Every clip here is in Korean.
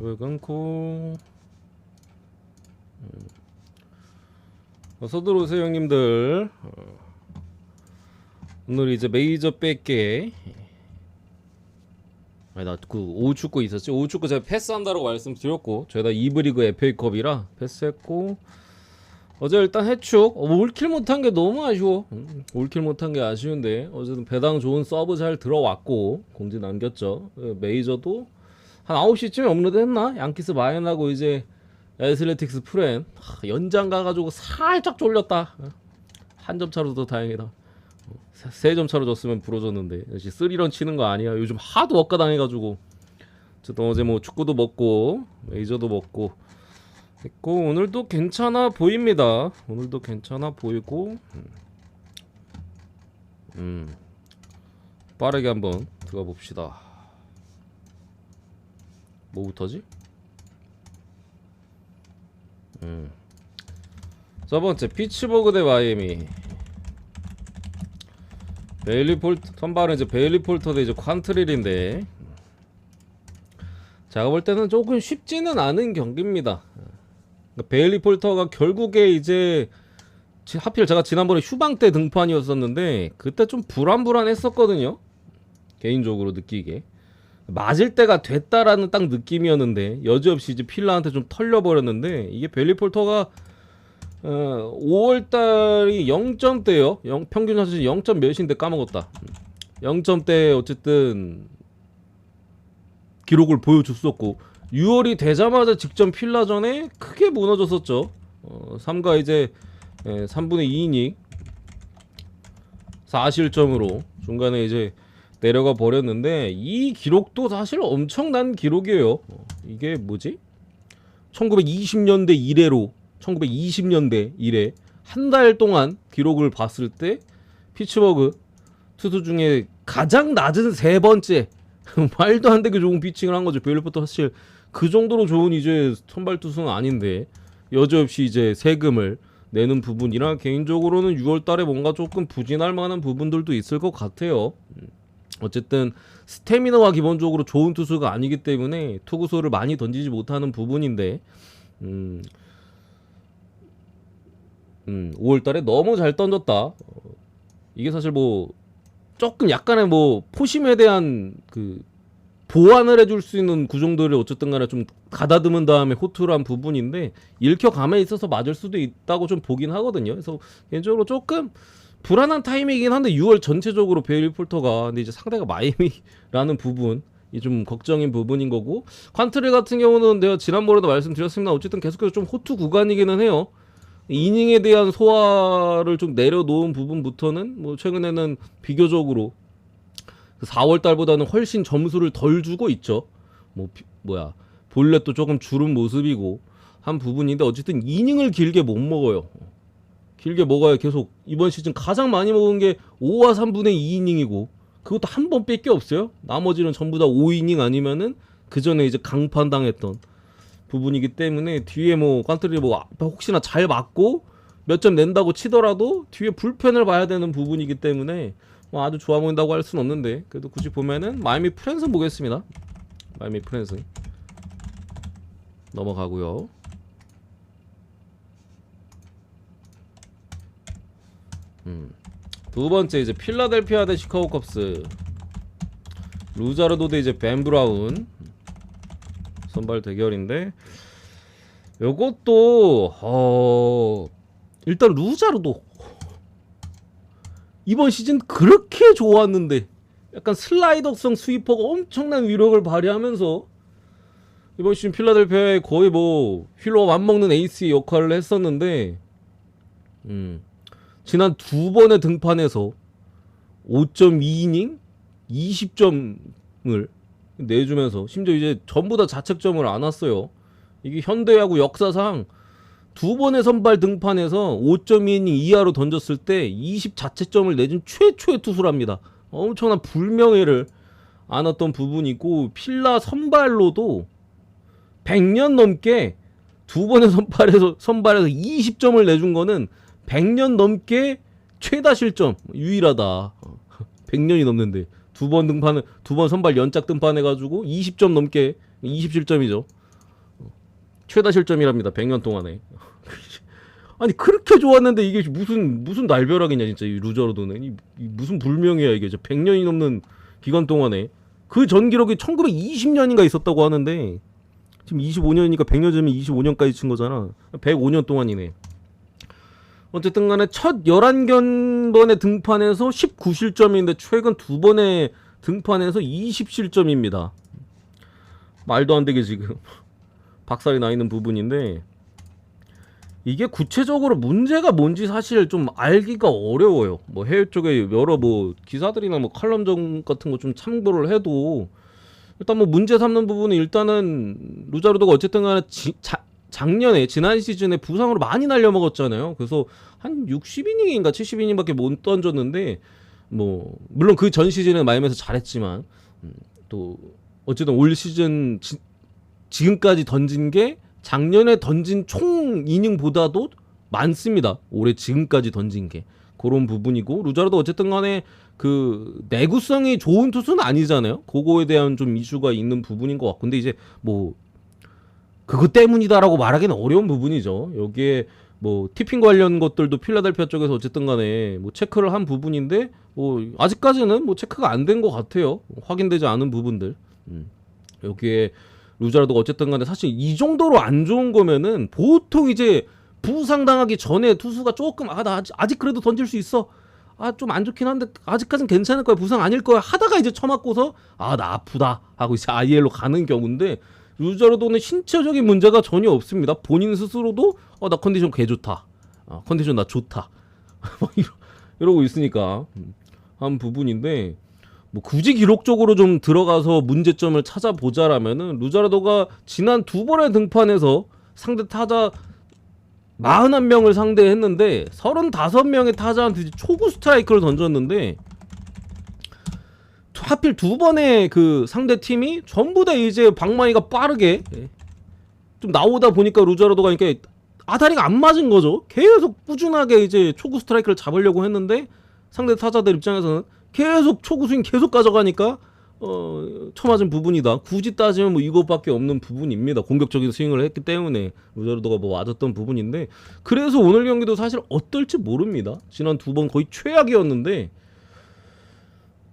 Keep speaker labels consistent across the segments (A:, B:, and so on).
A: 왜 끊고 어서 들어오세요 형님들. 오늘 이제 메이저 뺄게. 아니 나 그 오후 축구 있었지. 오후 축구 제가 패스한다고 말씀드렸고 저희가 2부 리그 FA컵이라 패스했고, 어제 일단 해축 올킬 못한 게 너무 아쉬워. 올킬 못한 게 아쉬운데 어제는 배당 좋은 서브 잘 들어왔고 공지 남겼죠. 메이저도 한 9시쯤에 업로드 했나? 양키스 마이너하고 이제 애슬레틱스 프렌 연장 가가지고 살짝 졸렸다. 한 점 차로 더 다행이다. 3점 차로 졌으면 부러졌는데 역시 3런 치는 거 아니야. 요즘 하도 억까 당해가지고. 어쨌든 어제 뭐 축구도 먹고 메이저도 먹고 했고, 오늘도 괜찮아 보입니다. 오늘도 괜찮아 보이고 빠르게 한번 들어가 봅시다. 뭐부터지? 첫 번째 피츠버그 대 마이애미. 베일리 폴터 선발은 이제 베일리 폴터 대 이제 퀀트릴인데, 제가 볼 때는 조금 쉽지는 않은 경기입니다. 그러니까 베일리 폴터가 결국에 이제 하필 제가 지난번에 휴방 때 등판이었었는데 그때 좀 불안했었거든요. 개인적으로 느끼게 맞을 때가 됐다라는 딱 느낌이었는데 여지없이 이제 필라한테 좀 털려버렸는데, 이게 베일리 폴터가 5월달이 0점대요. 평균 자책점 0점 몇인데 까먹었다. 0점대 어쨌든 기록을 보여줬었고, 6월이 되자마자 직전 필라전에 크게 무너졌었죠. 3가 이제 3분의 2이닝 4실점으로 중간에 이제 내려가 버렸는데, 이 기록도 사실 엄청난 기록이에요. 이게 뭐지? 1920년대 이래로 1920년대 이래 한 달 동안 기록을 봤을 때 피츠버그 투수 중에 가장 낮은 세 번째 말도 안 되게 좋은 피칭을 한 거죠. 베일리포터 사실 그 정도로 좋은 이제 선발 투수는 아닌데 여지없이 이제 세금을 내는 부분이라 개인적으로는 6월 달에 뭔가 조금 부진할 만한 부분들도 있을 것 같아요. 어쨌든 스태미너가 기본적으로 좋은 투수가 아니기 때문에 투구수를 많이 던지지 못하는 부분인데 5월달에 너무 잘 던졌다. 이게 사실 뭐 조금 약간의 뭐 포심에 대한 그 보완을 해줄 수 있는 구종들을 어쨌든 간에 좀 가다듬은 다음에 호투한 부분인데, 읽혀감에 있어서 맞을 수도 있다고 좀 보긴 하거든요. 그래서 개인적으로 조금 불안한 타이밍이긴 한데 6월 전체적으로 베일리 폴터가, 근데 이제 상대가 마이애미라는 부분이 좀 걱정인 부분인 거고, 퀀트릴 같은 경우는 내가 지난번에도 말씀드렸습니다. 어쨌든 계속해서 좀 호투 구간이기는 해요. 이닝에 대한 소화를 좀 내려놓은 부분부터는 뭐 최근에는 비교적으로 4월 달보다는 훨씬 점수를 덜 주고 있죠. 볼넷도 조금 줄은 모습이고 한 부분인데, 어쨌든 이닝을 길게 못 먹어요. 길게 먹어야 계속 이번 시즌 가장 많이 먹은 게 5와 3분의 2이닝이고 그것도 한 번 뺄 게 없어요. 나머지는 전부 다 5이닝 아니면은 그 전에 이제 강판 당했던 부분이기 때문에 뒤에 뭐 깐트리 뭐 혹시나 잘 맞고 몇 점 낸다고 치더라도 뒤에 불펜을 봐야 되는 부분이기 때문에 뭐 아주 좋아 보인다고 할 수는 없는데, 그래도 굳이 보면은 마이애미 프렌스 보겠습니다. 마이애미 프렌스 넘어가고요. 두 번째 이제 필라델피아 대 시카고 컵스. 루자르도 대 이제 벤 브라운 선발 대결인데, 요것도 일단 루자르도 이번 시즌 그렇게 좋았는데 약간 슬라이더성 스위퍼가 엄청난 위력을 발휘하면서 이번 시즌 필라델피아에 거의 뭐 휠로 맞먹는 에이스의 역할을 했었는데, 지난 두 번의 등판에서 5.2이닝 20점을 내주면서 심지어 이제 전부 다 자책점을 안 왔어요. 이게 현대야구 역사상 두 번의 선발 등판에서 5.2이닝 이하로 던졌을 때 20 자책점을 내준 최초의 투수랍니다. 엄청난 불명예를 안았던 부분이고, 필라 선발로도 100년 넘게 두 번의 선발에서 20점을 내준 거는 100년 넘게 최다 실점 유일하다. 100년이 넘는데 두 번 선발 연짝 등판해가지고 20점 넘게 27점이죠. 최다 실점이랍니다. 100년 동안에. 아니 그렇게 좋았는데 이게 무슨 날벼락이냐 진짜 이 루저로드는 이 무슨 불명이야 이게. 100년이 넘는 기간 동안에 그 전 기록이 1920년인가 있었다고 하는데 지금 25년이니까 100년 전이면 25년까지 친 거잖아. 105년 동안이네. 어쨌든 간에 첫 11번의 등판에서 19실점인데 최근 2번의 등판에서 20실점입니다. 말도 안 되게 지금 박살이 나 있는 부분인데 이게 구체적으로 문제가 뭔지 사실 좀 알기가 어려워요. 뭐 해외 쪽에 여러 뭐 기사들이나 뭐 칼럼전 같은 거 좀 참고를 해도 일단 뭐 문제 삼는 부분은 일단은 루자르도가 어쨌든 간에 작년에 지난 시즌에 부상으로 많이 날려먹었잖아요. 그래서 한 60이닝인가 70이닝밖에 못 던졌는데 뭐 물론 그 전 시즌에 마이애미에서 잘했지만 또 어쨌든 올 시즌 지금까지 던진 게 작년에 던진 총 이닝보다도 많습니다. 올해 지금까지 던진 게 그런 부분이고 루자르도 어쨌든 간에 그 내구성이 좋은 투수는 아니잖아요. 그거에 대한 좀 이슈가 있는 부분인 것 같고 근데 이제 뭐 그것 때문이다라고 말하기는 어려운 부분이죠. 여기에 뭐 티핑 관련 것들도 필라델피아 쪽에서 어쨌든 간에 뭐 체크를 한 부분인데 뭐 아직까지는 뭐 체크가 안 된 것 같아요. 확인되지 않은 부분들. 여기에 루자르도가 어쨌든 간에 사실 이 정도로 안 좋은 거면은 보통 이제 부상당하기 전에 투수가 조금 나 아직 그래도 던질 수 있어. 좀 안 좋긴 한데 아직까진 괜찮을 거야. 부상 아닐 거야. 하다가 이제 처맞고서 나 아프다 하고 이제 IL로 가는 경우인데 루자르도는 신체적인 문제가 전혀 없습니다. 본인 스스로도 나 컨디션 개 좋다. 컨디션 나 좋다. 이러고 있으니까 한 부분인데 뭐 굳이 기록적으로 좀 들어가서 문제점을 찾아보자라면은 루자르도가 지난 2번의 등판에서 상대 타자 41명을 상대했는데 35명의 타자한테 초구 스트라이크를 던졌는데 하필 2번의 그 상대 팀이 전부 다 이제 방망이가 빠르게 좀 나오다 보니까 루자르도가 이렇게 아다리가 안 맞은 거죠. 계속 꾸준하게 이제 초구 스트라이크를 잡으려고 했는데 상대 타자들 입장에서는 계속 초구 스윙 계속 가져가니까 쳐맞은 부분이다. 굳이 따지면 뭐 이것밖에 없는 부분입니다. 공격적인 스윙을 했기 때문에 루자르도가 뭐 맞았던 부분인데 그래서 오늘 경기도 사실 어떨지 모릅니다. 지난 2번 거의 최악이었는데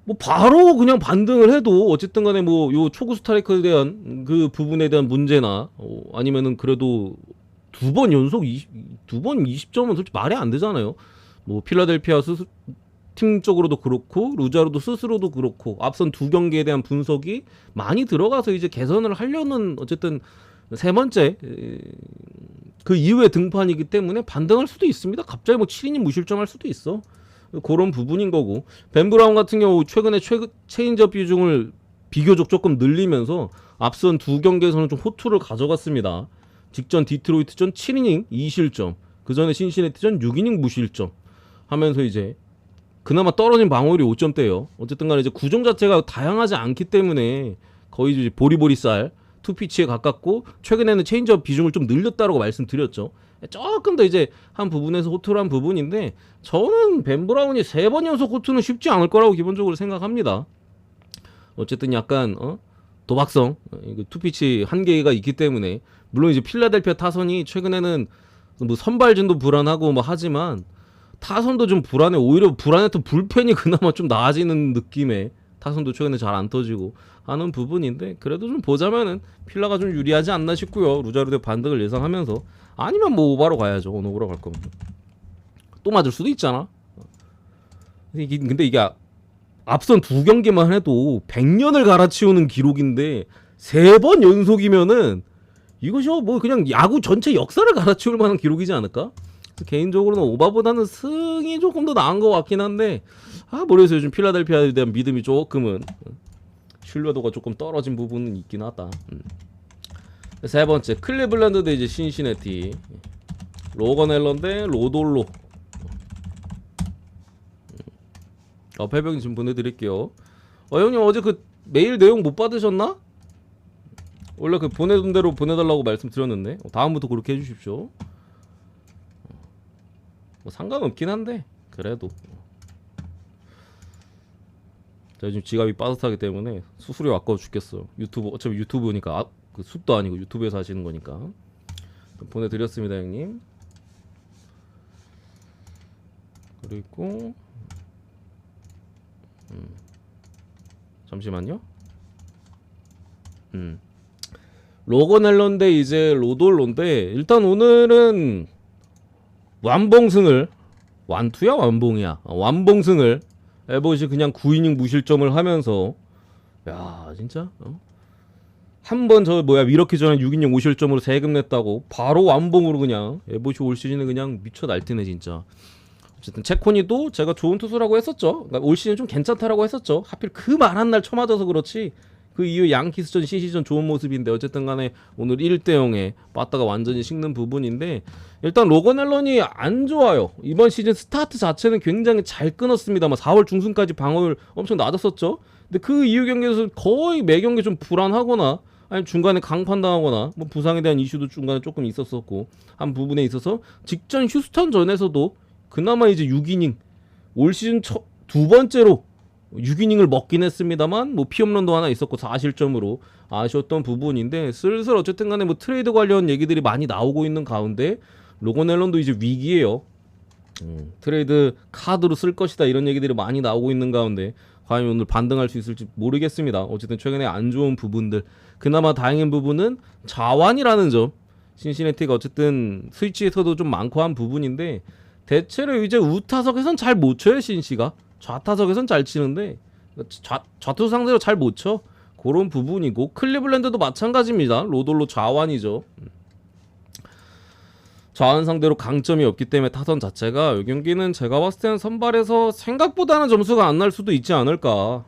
A: 뭐 바로 그냥 반등을 해도 어쨌든 간에 뭐 요 초구 스트라이크에 대한 그 부분에 대한 문제나 아니면은 그래도 2번 연속 2번 20점은 솔직히 말이 안 되잖아요. 뭐 필라델피아 팀적으로도 그렇고 루자르도 스스로도 그렇고 앞선 2경기에 대한 분석이 많이 들어가서 이제 개선을 하려는 어쨌든 세 번째 그 이후의 등판이기 때문에 반등할 수도 있습니다. 갑자기 뭐 7이닝 무실점할 수도 있어. 그런 부분인 거고 벤 브라운 같은 경우 최근에 체인지업 비중을 비교적 조금 늘리면서 앞선 2경기에서는 좀 호투를 가져갔습니다. 직전 디트로이트전 7이닝 2실점 그 전에 신시내티전 6이닝 무실점 하면서 이제 그나마 떨어진 방어율이 5점대예요. 어쨌든 간에 이제 구종 자체가 다양하지 않기 때문에 거의 이제 보리보리쌀 투피치에 가깝고 최근에는 체인지업 비중을 좀 늘렸다라고 말씀드렸죠. 조금 더 이제 한 부분에서 호투를 한 부분인데 저는 벤 브라운이 3번 연속 호투는 쉽지 않을 거라고 기본적으로 생각합니다. 어쨌든 약간 도박성 투피치 한계가 있기 때문에 물론 이제 필라델피아 타선이 최근에는 뭐 선발진도 불안하고 뭐 하지만 타선도 좀 불안해. 오히려 불안했던 불펜이 그나마 좀 나아지는 느낌의 타선도 최근에 잘 안 터지고 하는 부분인데 그래도 좀 보자면은 필라가 좀 유리하지 않나 싶고요. 루자르도의 반등을 예상하면서 아니면 뭐 오바로 가야죠. 어느 오바로 갈 거면 또 맞을 수도 있잖아. 근데 이게 앞선 2경기만 해도 100년을 갈아치우는 기록인데 3번 연속이면은 이것이 뭐 그냥 야구 전체 역사를 갈아치울 만한 기록이지 않을까? 개인적으로는 오바보다는 승이 조금 더 나은 것 같긴 한데 모르겠어요. 요즘 필라델피아에 대한 믿음이 조금은 신뢰도가 조금 떨어진 부분은 있긴 하다. 세 번째 클리블랜드 대 이제 신시내티 로건 앨런 대 로돌로. 패병이 지금 보내드릴게요. 형님 어제 그 메일 내용 못 받으셨나? 원래 그 보내둔 대로 보내달라고 말씀드렸는데 다음부터 그렇게 해주십시오. 뭐 상관없긴 한데 그래도 제가 지금 지갑이 빠듯하기 때문에 수수료 아까워 죽겠어요. 유튜브 어차피 유튜브니까 그 숲도 아니고 유튜브에서 하시는 거니까. 보내드렸습니다, 형님. 그리고 잠시만요. 로건 앨런데 이제 로돌론데 일단 오늘은 완봉승을 완투야 완봉이야 완봉승을 에봇이 그냥 9이닝 무실점을 하면서 야 진짜 한번 저 이렇게 전에 6이닝 5실점으로 세금 냈다고 바로 완봉으로 그냥 에봇이 올 시즌에 그냥 미쳐 날뛰네 진짜. 어쨌든 채코니도 제가 좋은 투수라고 했었죠. 그러니까 올 시즌 좀 괜찮다라고 했었죠. 하필 그 말 한 날 쳐맞아서 그렇지 그 이후 양키스전 시시전 좋은 모습인데 어쨌든 간에 오늘 1대0에 빠따가 완전히 식는 부분인데 일단 로건 앨런이 안 좋아요. 이번 시즌 스타트 자체는 굉장히 잘 끊었습니다만 4월 중순까지 방어율 엄청 낮았었죠. 근데 그 이후 경기에서 거의 매 경기 좀 불안하거나 아니면 중간에 강판당하거나 뭐 부상에 대한 이슈도 중간에 조금 있었었고 한 부분에 있어서 직전 휴스턴전에서도 그나마 이제 6이닝 올 시즌 두 번째로 6이닝을 먹긴 했습니다만 뭐 피홈런도 하나 있었고 4실점으로 아쉬웠던 부분인데 슬슬 어쨌든 간에 뭐 트레이드 관련 얘기들이 많이 나오고 있는 가운데 로건 앨런도 이제 위기예요. 트레이드 카드로 쓸 것이다 이런 얘기들이 많이 나오고 있는 가운데 과연 오늘 반등할 수 있을지 모르겠습니다. 어쨌든 최근에 안 좋은 부분들 그나마 다행인 부분은 자완이라는 점 신시내티가 어쨌든 스위치에서도 좀 많고 한 부분인데 대체로 이제 우타석에선 잘 못 쳐요. 신시가 좌타석에선 잘 치는데 좌투 상대로 잘 못 쳐. 그런 부분이고 클리블랜드도 마찬가지입니다. 로돌로 좌완이죠. 좌완 상대로 강점이 없기 때문에 타선 자체가 이 경기는 제가 봤을 때는 선발에서 생각보다는 점수가 안 날 수도 있지 않을까.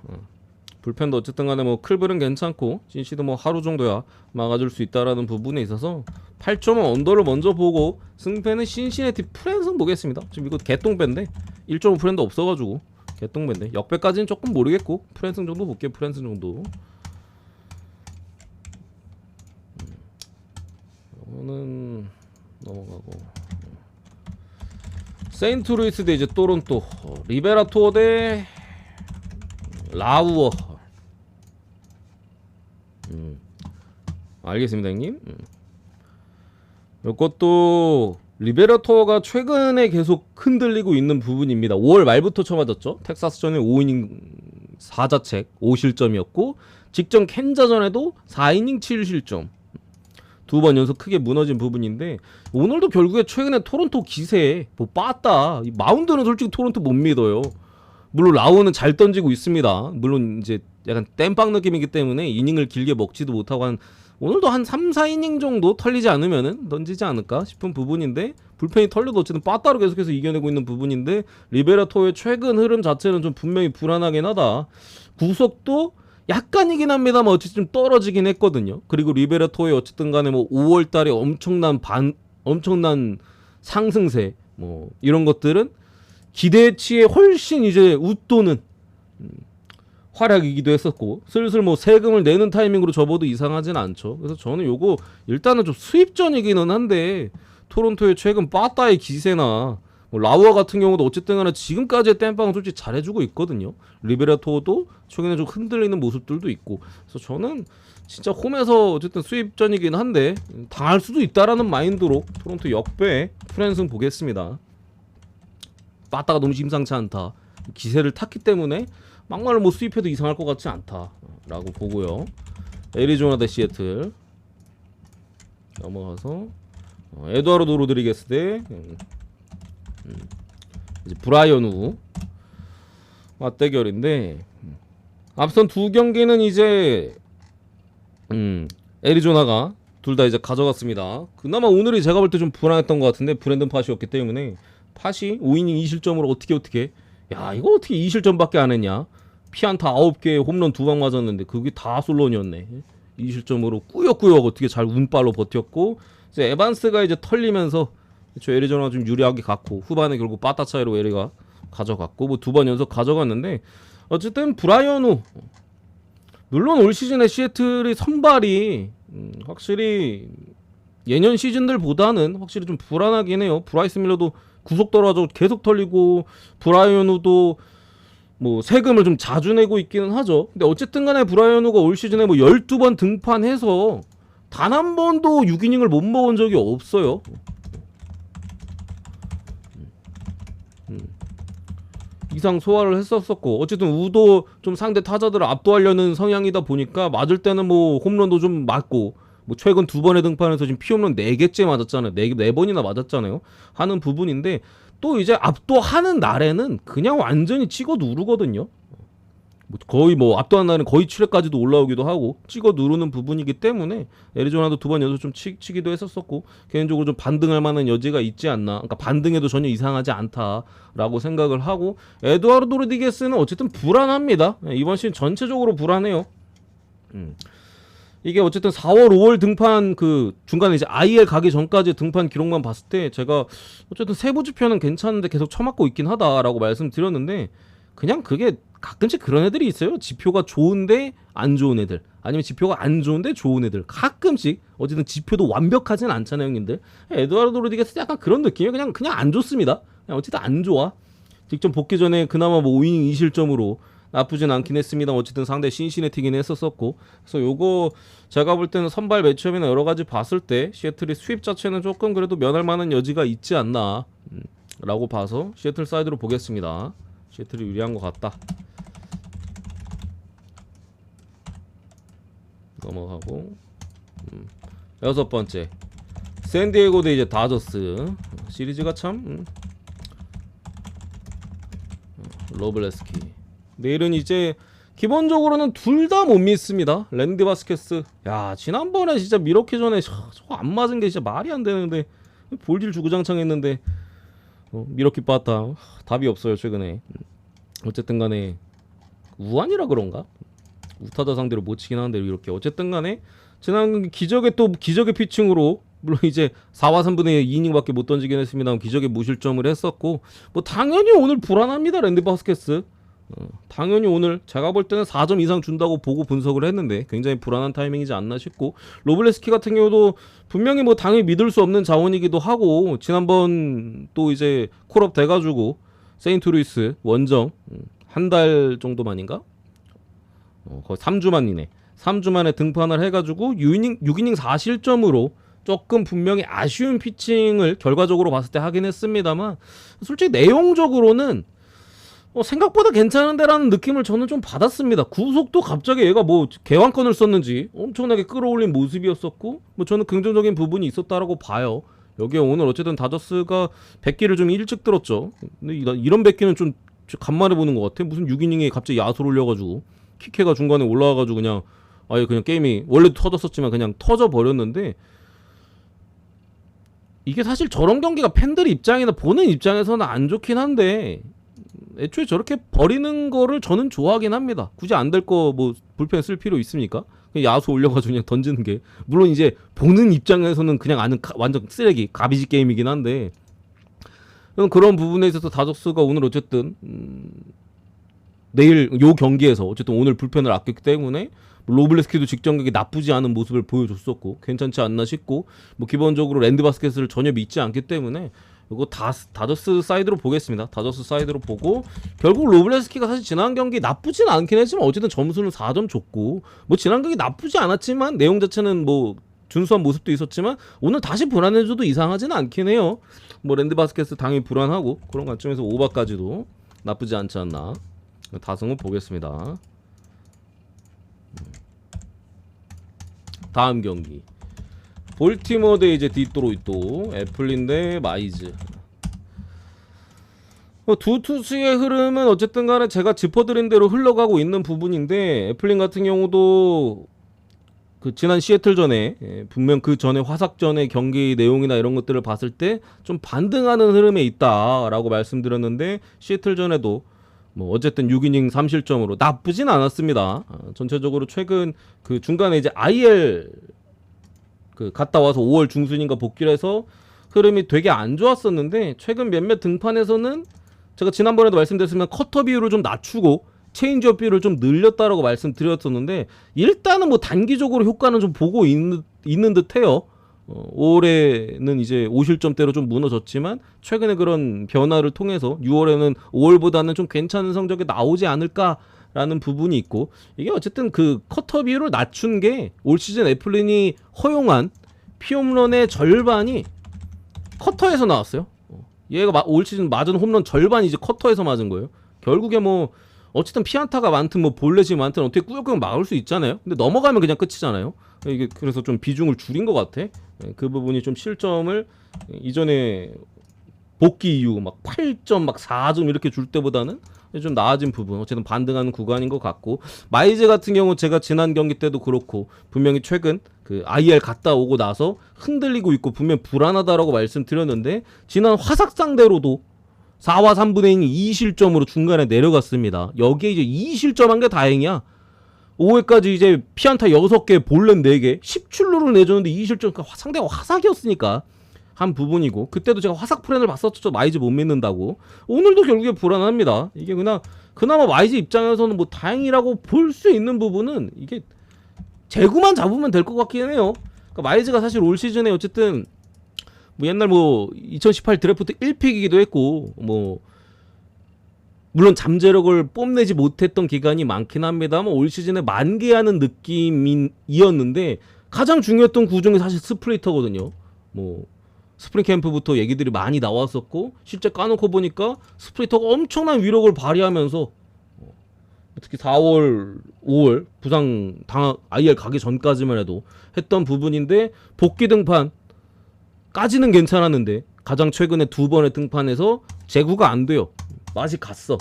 A: 불펜도 어쨌든 간에 뭐 클블은 괜찮고 진시도 뭐 하루 정도야 막아줄 수 있다라는 부분에 있어서 8.5 언더를 먼저 보고 승패는 신시내티 프랜승 보겠습니다. 지금 이거 개똥배인데 1.5 프랜도 없어가지고 개똥배인데 역배까지는 조금 모르겠고 프랜승 정도 볼게요. 프랜승 정도. 이거는 넘어가고 세인트루이스 대 이제 토론토 리베라토어 대 라우어. 알겠습니다 형님. 이것도 리베라토어가 최근에 계속 흔들리고 있는 부분입니다. 5월 말부터 쳐맞았죠. 텍사스전에 5이닝 4자책 5실점이었고 직전 캔자전에도 4이닝 7실점 두 번 연속 크게 무너진 부분인데 오늘도 결국에 최근에 토론토 기세에 뭐 빠따 마운드는 솔직히 토론토 못 믿어요. 물론 라우는 잘 던지고 있습니다. 물론 이제 약간 땜빵 느낌이기 때문에 이닝을 길게 먹지도 못하고 한 오늘도 한 3, 4이닝 정도 털리지 않으면은 던지지 않을까 싶은 부분인데 불펜이 털려도 어쨌든 빠따로 계속해서 이겨내고 있는 부분인데 리베라토의 최근 흐름 자체는 좀 분명히 불안하긴 하다. 구속도 약간이긴 합니다만 어쨌든 좀 떨어지긴 했거든요. 그리고 리베라토의 어쨌든 간에 뭐 5월 달에 엄청난 상승세 뭐 이런 것들은 기대치에 훨씬 이제 웃도는 활약이기도 했었고 슬슬 뭐 세금을 내는 타이밍으로 접어도 이상하진 않죠. 그래서 저는 요거 일단은 좀 수입전이기는 한데 토론토의 최근 빠따의 기세나 뭐 라우어 같은 경우도 어쨌든 간에 지금까지의 땜빵은 솔직히 잘해주고 있거든요. 리베라토도 최근에 좀 흔들리는 모습들도 있고 그래서 저는 진짜 홈에서 어쨌든 수입전이긴 한데 당할 수도 있다라는 마인드로 토론토 역배 프랜승 보겠습니다. 빠따가 너무 심상치 않다. 기세를 탔기 때문에 막말로 뭐 수입해도 이상할 것 같지 않다라고 보고요. 애리조나 대 시애틀 넘어가서 에드와르도 로드리게스 대 이제 브라이언 우 맞대결인데 앞선 두 경기는 이제 애리조나가 둘 다 이제 가져갔습니다. 그나마 오늘이 제가 볼 때 좀 불안했던 것 같은데 브랜든 팟이었기 때문에 팟이 5이닝 2실점으로 어떻게 야 이거 어떻게 2실점밖에 안 했냐. 피안타 9개 홈런 2방 맞았는데 그게 다 솔론이었네. 2실점으로 꾸역꾸역 어떻게 잘 운빨로 버텼고 이제 에반스가 이제 털리면서 저 애리조나가 좀 유리하게 갔고 후반에 결국 빠따 차이로 에리가 가져갔고 뭐 두 번 연속 가져갔는데 어쨌든 브라이언 우 물론 올 시즌에 시애틀의 선발이 확실히 예년 시즌들보다는 확실히 좀 불안하긴 해요. 브라이스 밀러도 구속 떨어져 계속 털리고 브라이언 우도 뭐 세금을 좀 자주 내고 있기는 하죠. 근데 어쨌든 간에 브라이언 우가 올 시즌에 뭐 12번 등판해서 단 한 번도 6이닝을 못 먹은 적이 없어요. 이상 소화를 했었었고, 어쨌든 우도 좀 상대 타자들을 압도하려는 성향이다 보니까 맞을 때는 뭐 홈런도 좀 맞고, 뭐 최근 2번의 등판에서 지금 피홈런 4개째 맞았잖아요. 4번이나 맞았잖아요. 하는 부분인데, 또 이제 압도하는 날에는 그냥 완전히 찍어 누르거든요. 거의 뭐 압도하는 날은 거의 7회까지도 올라오기도 하고 찍어 누르는 부분이기 때문에 애리조나도 2번 연속 좀 치기도 했었었고, 개인적으로 좀 반등할 만한 여지가 있지 않나, 그러니까 반등해도 전혀 이상하지 않다라고 생각을 하고, 에두아르도 로드리게스는 어쨌든 불안합니다. 이번 시즌 전체적으로 불안해요. 이게 어쨌든 4월 5월 등판 그 중간에 이제 IL 가기 전까지 등판 기록만 봤을 때 제가 어쨌든 세부 지표는 괜찮은데 계속 처맞고 있긴 하다라고 말씀드렸는데, 그냥 그게 가끔씩 그런 애들이 있어요. 지표가 좋은데 안 좋은 애들, 아니면 지표가 안 좋은데 좋은 애들, 가끔씩. 어쨌든 지표도 완벽하진 않잖아요, 형님들. 에드와르도 로드리게스 약간 그런 느낌이에요. 그냥 안 좋습니다. 그냥 어쨌든 안 좋아. 직접 복귀 전에 그나마 뭐 5이닝 2실점으로 나쁘진 않긴 했습니다. 어쨌든 상대 신시내티긴 했었었고, 그래서 요거 제가 볼 때는 선발 매치업이나 여러 가지 봤을 때 시애틀의 수입 자체는 조금 그래도 면할 만한 여지가 있지 않나 라고 봐서 시애틀 사이드로 보겠습니다. 시애틀이 유리한 것 같다. 넘어가고, 6번째 샌디에고 대 이제 다저스. 시리즈가 참 로블레스키. 내일은 이제 기본적으로는 둘 다 못 믿습니다. 랜디 바스케스. 야, 지난번에 진짜 미러키 전에 저거 안 맞은 게 진짜 말이 안 되는데, 볼질 주구장창했는데 미러키 빠따. 답이 없어요 최근에. 어쨌든 간에 우한이라 그런가? 우타자 상대로 못 치긴 하는데 이렇게 어쨌든 간에 지난 기적의 피칭으로, 물론 이제 4와 3분의 2이닝밖에 못 던지긴 했습니다만 기적의 무실점을 했었고, 뭐 당연히 오늘 불안합니다. 랜디 바스케스. 당연히 오늘 제가 볼 때는 4점 이상 준다고 보고 분석을 했는데 굉장히 불안한 타이밍이지 않나 싶고, 로블레스키 같은 경우도 분명히 뭐 당연히 믿을 수 없는 자원이기도 하고, 지난번 또 이제 콜업 돼가지고 세인트루이스 원정 한 달 정도 만인가? 거의 3주 만이네. 3주 만에 등판을 해가지고 6이닝 4실점으로 조금 분명히 아쉬운 피칭을 결과적으로 봤을 때 하긴 했습니다만, 솔직히 내용적으로는 생각보다 괜찮은데라는 느낌을 저는 좀 받았습니다. 구속도 갑자기 얘가 뭐 개왕권을 썼는지 엄청나게 끌어올린 모습이었었고, 뭐 저는 긍정적인 부분이 있었다라고 봐요. 여기에 오늘 어쨌든 다저스가 100기를 좀 일찍 들었죠. 근데 이런 100기는 좀 간만에 보는 것 같아. 무슨 6이닝에 갑자기 야수를 올려가지고 키케가 중간에 올라와가지고 그냥 아예 그냥 게임이 원래도 터졌었지만 그냥 터져버렸는데, 이게 사실 저런 경기가 팬들 입장이나 보는 입장에서는 안 좋긴 한데, 애초에 저렇게 버리는 거를 저는 좋아하긴 합니다. 굳이 안 될 거 뭐 불펜 쓸 필요 있습니까? 그냥 야수 올려가지고 그냥 던지는 게, 물론 이제 보는 입장에서는 그냥 아는 완전 쓰레기 가비지 게임이긴 한데, 그런 부분에 있어서 다저스가 오늘 어쨌든 내일 요 경기에서 어쨌든 오늘 불펜을 아꼈기 때문에 로블레스키도 직전 경기 나쁘지 않은 모습을 보여줬었고 괜찮지 않나 싶고, 뭐 기본적으로 랜디 바스켓을 전혀 믿지 않기 때문에 이거 다저스 사이드로 보겠습니다. 다저스 사이드로 보고, 결국 로블레스키가 사실 지난 경기 나쁘진 않긴 했지만 어쨌든 점수는 4점 줬고, 뭐 지난 경기 나쁘지 않았지만 내용 자체는 뭐 준수한 모습도 있었지만 오늘 다시 불안해져도 이상하지는 않긴 해요. 뭐 랜디 바스켓스 당연히 불안하고, 그런 관점에서 오바까지도 나쁘지 않지 않나. 다승은 보겠습니다. 다음 경기 볼티모어 대 이제 디트로이트, 애플린 대 마이즈. 두 투수의 흐름은 어쨌든 간에 제가 짚어드린 대로 흘러가고 있는 부분인데, 애플린 같은 경우도 그 지난 시애틀 전에 분명 그 전에 화삭전의 경기 내용이나 이런 것들을 봤을 때 좀 반등하는 흐름에 있다라고 말씀드렸는데, 시애틀 전에도 뭐 어쨌든 6이닝 3실점으로 나쁘진 않았습니다. 전체적으로 최근 그 중간에 이제 IL 그 갔다 와서 5월 중순인가 복귀를 해서 흐름이 되게 안 좋았었는데, 최근 몇몇 등판에서는 제가 지난번에도 말씀드렸지만 커터 비율을 좀 낮추고 체인지업 비율을 좀 늘렸다라고 말씀드렸었는데, 일단은 뭐 단기적으로 효과는 좀 보고 있는 듯해요. 5월에는 이제 5실점대로 좀 무너졌지만 최근에 그런 변화를 통해서 6월에는 5월보다는 좀 괜찮은 성적이 나오지 않을까 라는 부분이 있고, 이게 어쨌든 그 커터 비율을 낮춘 게 올 시즌 애플린이 허용한 피홈런의 절반이 커터에서 나왔어요. 얘가 올 시즌 맞은 홈런 절반이 이제 커터에서 맞은 거예요. 결국에 뭐 어쨌든 피안타가 많든 뭐 볼넷이 많든 어떻게 꾸역꾸역 막을 수 있잖아요. 근데 넘어가면 그냥 끝이잖아요. 이게 그래서 좀 비중을 줄인 것 같아. 그 부분이 좀 실점을 이전에 복귀 이후 막 8점 막 4점 이렇게 줄 때보다는 좀 나아진 부분, 어쨌든 반등하는 구간인 것 같고, 마이즈 같은 경우 제가 지난 경기 때도 그렇고 분명히 최근 그 IR 갔다 오고 나서 흔들리고 있고 분명 불안하다라고 말씀드렸는데, 지난 화삭 상대로도 4와 3분의 1 2실점으로 중간에 내려갔습니다. 여기에 이제 2실점한 게 다행이야. 5회까지 이제 피안타 6개, 볼넷 4개, 10출루를 내줬는데 2실점, 그러니까 상대가 화삭이었으니까 한 부분이고, 그때도 제가 화삭 프렌을 봤었죠. 마이즈 못 믿는다고. 오늘도 결국에 불안합니다. 이게 그나마 마이즈 입장에서는 뭐 다행이라고 볼 수 있는 부분은, 이게 재구만 잡으면 될 것 같긴 해요. 그러니까 마이즈가 사실 올 시즌에 어쨌든 뭐 옛날 뭐 2018 드래프트 1픽이기도 했고, 뭐 물론 잠재력을 뽐내지 못했던 기간이 많긴 합니다만 올 시즌에 만개하는 느낌이었는데, 가장 중요했던 구종이 사실 스플리터거든요. 뭐 스프링 캠프부터 얘기들이 많이 나왔었고, 실제 까놓고 보니까 스플리터가 엄청난 위력을 발휘하면서 특히 4월, 5월 부상 IR 가기 전까지만 해도 했던 부분인데, 복귀 등판까지는 괜찮았는데 가장 최근에 2번의 등판에서 제구가 안 돼요. 맛이 갔어.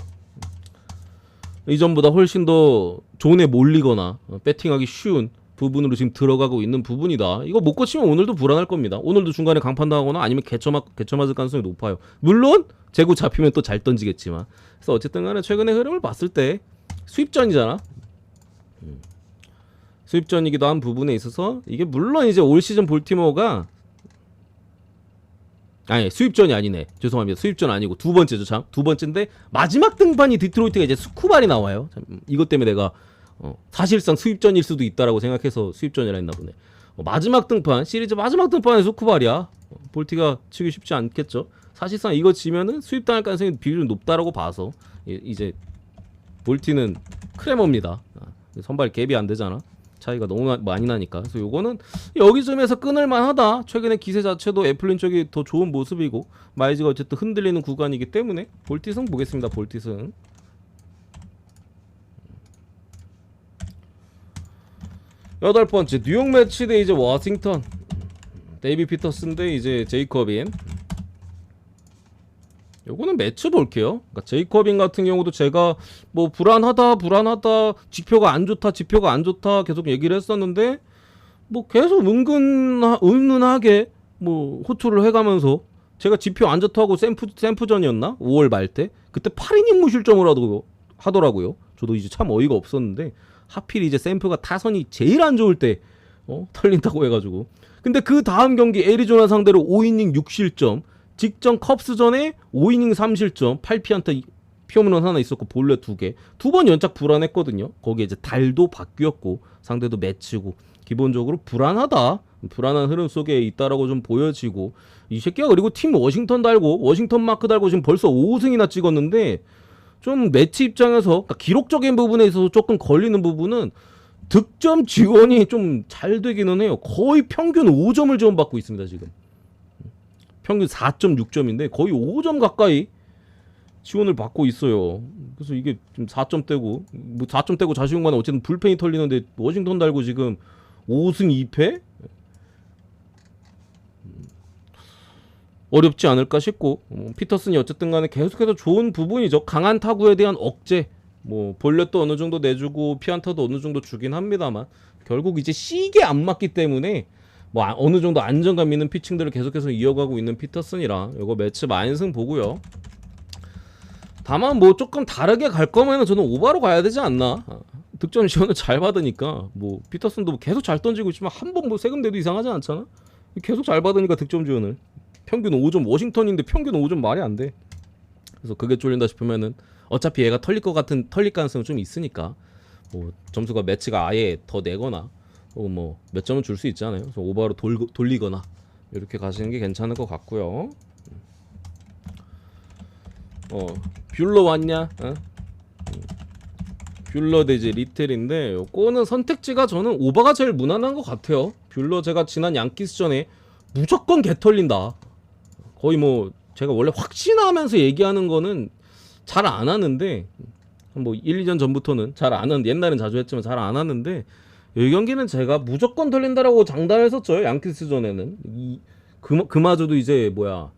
A: 이전보다 훨씬 더 존에 몰리거나 배팅하기 쉬운 부분으로 지금 들어가고 있는 부분이다. 이거 못 고치면 오늘도 불안할 겁니다. 오늘도 중간에 강판당하거나 아니면 개쳐 맞을 가능성이 높아요. 물론 제구 잡히면 또 잘 던지겠지만. 그래서 어쨌든 간에 최근의 흐름을 봤을 때 수입전이잖아. 수입전이기도 한 부분에 있어서, 이게 물론 이제 올 시즌 볼티모어가, 아니 수입전이 아니네, 죄송합니다. 수입전 아니고 두 번째죠. 참 두 번째인데, 마지막 등판이 디트로이트가 이제 스쿠발이 나와요. 참, 이것 때문에 내가 사실상 수입전일 수도 있다라고 생각해서 수입전이라 했나 보네. 마지막 등판, 시리즈 마지막 등판에 스쿠발이야. 볼티가 치기 쉽지 않겠죠. 사실상 이거 지면은 수입당할 가능성이 비율이 높다라고 봐서, 이제 볼티는 크레머입니다. 선발 갭이 안 되잖아. 차이가 너무 많이 나니까. 그래서 요거는 여기쯤에서 끊을만 하다. 최근에 기세 자체도 애플린 쪽이 더 좋은 모습이고, 마이즈가 어쨌든 흔들리는 구간이기 때문에 볼티승 보겠습니다. 볼티승. 여덟 번째 뉴욕 매치 대 이제 워싱턴. 데이비 피터슨 대 이제 제이커빈. 요거는 매치 볼게요. 그러니까 제이커빈 같은 경우도 제가 뭐 불안하다 지표가 안 좋다 계속 얘기를 했었는데, 뭐 계속 은근하게 뭐 호투를 해가면서, 제가 지표 안 좋다고 샘프전이었나? 5월 말 때 그때 8이닝 무실점을 하더라고요. 저도 이제 참 어이가 없었는데, 하필 이제 샘프가 타선이 제일 안 좋을 때 털린다고 해가지고. 근데 그 다음 경기 애리조나 상대로 5이닝 6실점, 직전 컵스전에 5이닝 3실점 8피안타 피홈런 하나 있었고 볼넷 2개, 두 번 연착 불안했거든요. 거기에 이제 달도 바뀌었고 상대도 매치고, 기본적으로 불안한 흐름 속에 있다라고 좀 보여지고, 이 새끼가 그리고 팀 워싱턴 마크 달고 지금 벌써 5승이나 찍었는데, 좀 매치 입장에서, 그러니까 기록적인 부분에 있어서 조금 걸리는 부분은 득점 지원이 좀 잘 되기는 해요. 거의 평균 5점을 지원받고 있습니다. 지금 평균 4.6점인데 거의 5점 가까이 지원을 받고 있어요. 그래서 이게 좀 4점대고, 뭐 4점대고 자시운 간에 어쨌든 불펜이 털리는데 워싱턴 달고 지금 5승 2패? 어렵지 않을까 싶고, 피터슨이 어쨌든 간에 계속해서 좋은 부분이죠. 강한 타구에 대한 억제, 뭐 볼넷도 어느 정도 내주고 피안타도 어느 정도 주긴 합니다만, 결국 이제 시기에 안 맞기 때문에 뭐 어느 정도 안정감 있는 피칭들을 계속해서 이어가고 있는 피터슨이라 이거 매치 만승 보고요. 다만 뭐 조금 다르게 갈 거면은 저는 오바로 가야 되지 않나. 득점 지원을 잘 받으니까, 뭐 피터슨도 뭐 계속 잘 던지고 있지만 한 번 뭐 세금 내도 이상하지 않잖아. 계속 잘 받으니까 득점 지원을. 평균 5점, 워싱턴인데 평균 5점 말이 안 돼. 그래서 그게 쫄린다 싶으면은 어차피 얘가 털릴 가능성은 좀 있으니까, 뭐 점수가 매치가 아예 더 내거나 뭐 몇 점은 줄 수 있잖아요. 그래서 오버로 돌리거나 이렇게 가시는 게 괜찮을 것 같고요. 뷰러 왔냐? 뷰러 대지 리텔인데 요거는 선택지가 저는 오바가 제일 무난한 것 같아요. 뷰러 제가 지난 양키스전에 무조건 개 털린다. 거의 뭐 제가 원래 확신하면서 얘기하는 거는 잘 안 하는데 뭐 1, 2년 전부터는 잘 안 하는데 옛날엔 자주 했지만 잘 안 하는데 이 경기는 제가 무조건 털린다라고 장담했었죠. 양키스전에는 그마저도 이제 뭐야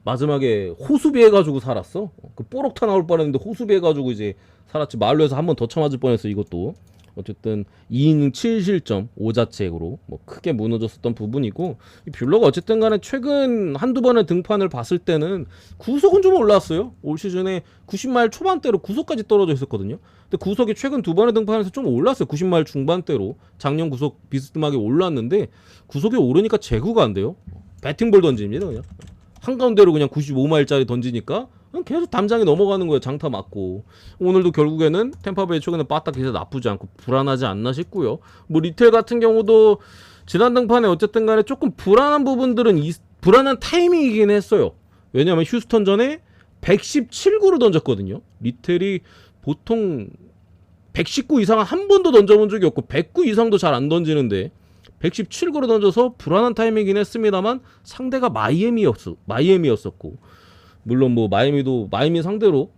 A: 마지막에 호수비 해가지고 살았어. 그 뽀록타 나올 뻔했는데 호수비 해가지고 이제 살았지. 말로에서 한 번 더 쳐맞을 뻔했어. 이것도 어쨌든 2이닝 7실점 5자책으로 뭐 크게 무너졌었던 부분이고 이 뷰러가 어쨌든 간에 최근 한두 번의 등판을 봤을 때는 구속은 좀 올랐어요. 올 시즌에 90마일 초반대로 구속까지 떨어져 있었거든요. 근데 구속이 최근 두 번의 등판에서 좀 올랐어요. 90마일 중반대로 작년 구속 비스듬하게 올랐는데 구속이 오르니까 제구가 안 돼요. 배팅볼 던집니다 그냥 한가운데로 그냥 95마일짜리 던지니까 계속 담장에 넘어가는 거예요. 장타 맞고. 오늘도 결국에는 템파베이 최근에 빠딱 기세 나쁘지 않고 불안하지 않나 싶고요. 뭐 리텔 같은 경우도 지난 등판에 어쨌든 간에 조금 불안한 부분들은 불안한 타이밍이긴 했어요. 왜냐면 휴스턴 전에 117구를 던졌거든요. 리텔이 보통 119 이상은 한 번도 던져본 적이 없고 109 이상도 잘 안 던지는데 117구를 던져서 불안한 타이밍이긴 했습니다만 상대가 마이애미였었고 물론 뭐 마이애미 상대로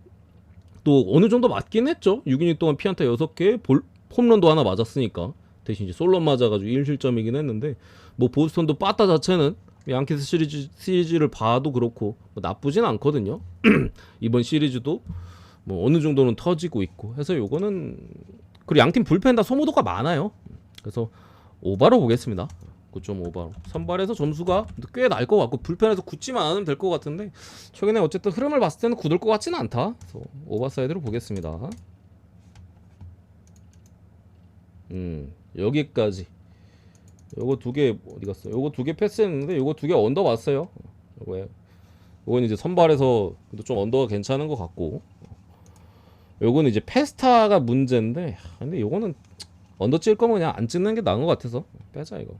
A: 또 어느 정도 맞긴 했죠. 6이닝 동안 피안타 6개 홈런도 하나 맞았으니까 대신 이제 솔런 맞아가지고 1실점이긴 했는데 뭐 보스턴도 빠따 자체는 양키스 시리즈를 봐도 그렇고 뭐 나쁘진 않거든요. 이번 시리즈도 뭐 어느 정도는 터지고 있고 해서 요거는 그리고 양팀 불펜 다 소모도가 많아요. 그래서 오바로 보겠습니다. 9.5바로 선발에서 점수가 꽤 날 것 같고 불펜에서 굳지만 않으면 될 것 같은데 최근에 어쨌든 흐름을 봤을 때는 굳을 것 같지는 않다. 그래서 오버사이드로 보겠습니다. 여기까지 요거 두 개 어디 갔어? 요거 두 개 패스했는데 요거 두 개 언더 왔어요. 요건 이제 선발에서 좀 언더가 괜찮은 것 같고 요거는 이제 페스타가 문제인데 근데 요거는 언더 찔 거면 그냥 안 찍는 게 나은 것 같아서 빼자 이거.